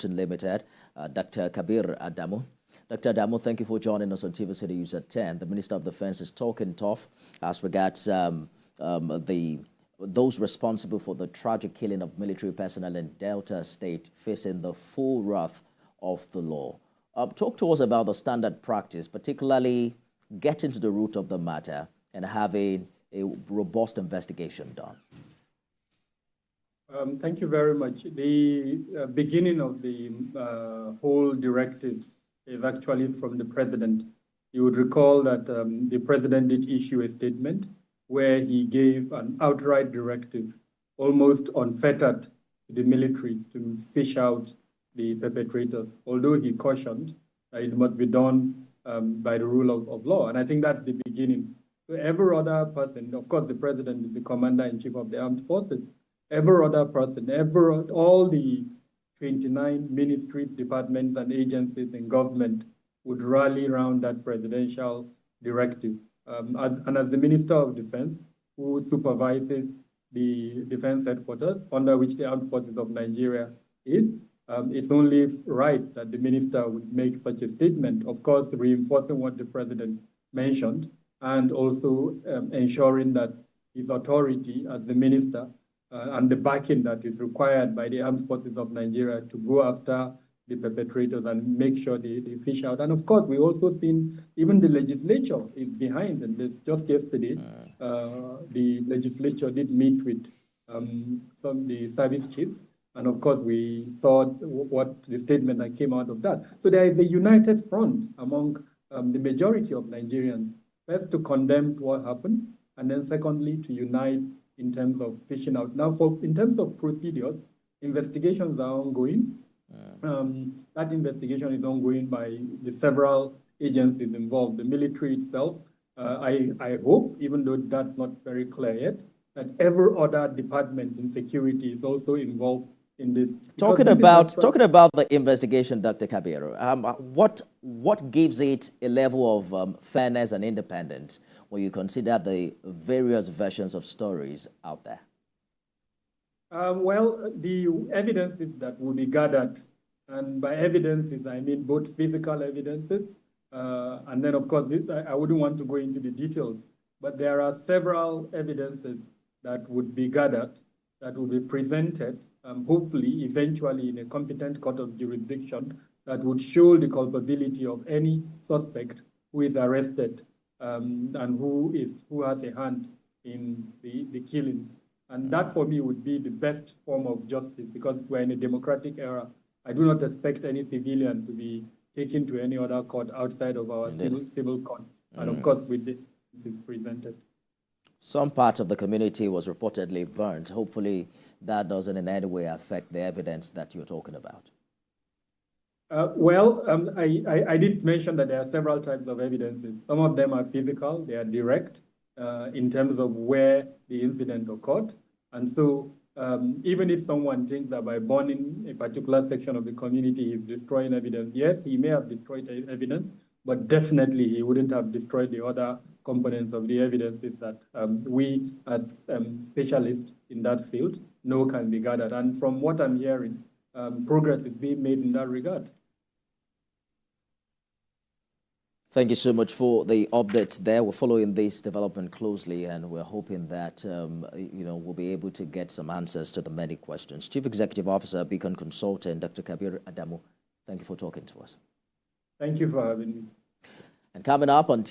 Limited, Dr. Kabir Adamu. Dr. Adamu, thank you for joining us on TVC News at 10. The Minister of Defense is talking tough as regards those responsible for the tragic killing of military personnel in Delta State facing the full wrath of the law. Talk to us about the standard practice, particularly getting to the root of the matter and having a robust investigation done. Thank you very much. The beginning of the whole directive is actually from the president. You would recall that the president did issue a statement where he gave an outright directive, almost unfettered, to the military to fish out the perpetrators, although he cautioned that it must be done by the rule of law. And I think that's the beginning. So every other person, of course, the president is the commander-in-chief of the armed forces, every other person, all the 29 ministries, departments, and agencies in government would rally around that presidential directive. As the Minister of Defense, who supervises the defense headquarters under which the Armed Forces of Nigeria is, it's only right that the minister would make such a statement, of course, reinforcing what the president mentioned, and also ensuring that his authority as the minister and the backing that is required by the Armed Forces of Nigeria to go after the perpetrators and make sure they fish out. And of course, we also seen even the legislature is behind. And this just yesterday, the legislature did meet with the service chiefs. And of course, we saw what the statement that came out of that. So there is a united front among the majority of Nigerians, first to condemn what happened, and then secondly, to unite in terms of fishing out. Now, in terms of procedures, investigations are ongoing. That investigation is ongoing by the several agencies involved. The military itself, I hope, even though that's not very clear yet, that every other department in security is also involved in this. Talking about the investigation, Dr. Kabir, what gives it a level of fairness and independence when you consider the various versions of stories out there? Well, the evidences that will be gathered, and by evidences, I mean both physical evidences, and then, of course, I wouldn't want to go into the details, but there are several evidences that would be gathered, that will be presented, hopefully, eventually, in a competent court of jurisdiction that would show the culpability of any suspect who is arrested and who has a hand in the killings. And that, for me, would be the best form of justice, because we're in a democratic era. I do not expect any civilian to be taken to any other court outside of our civil court. And of course, with this is presented. Some part of the community was reportedly burnt. Hopefully, that doesn't in any way affect the evidence that you're talking about. I did mention that there are several types of evidences. Some of them are physical, they are direct in terms of where the incident occurred. And so even if someone thinks that by burning a particular section of the community he's destroying evidence, yes, he may have destroyed evidence, but definitely he wouldn't have destroyed the other components of the evidences that we as specialists in that field know can be gathered. And from what I'm hearing, progress is being made in that regard. Thank you so much for the update there. We're following this development closely, and we're hoping that we'll be able to get some answers to the many questions. Chief Executive Officer, Beacon Consultant, Dr. Kabir Adamu, thank you for talking to us. Thank you for having me. And coming up on TV.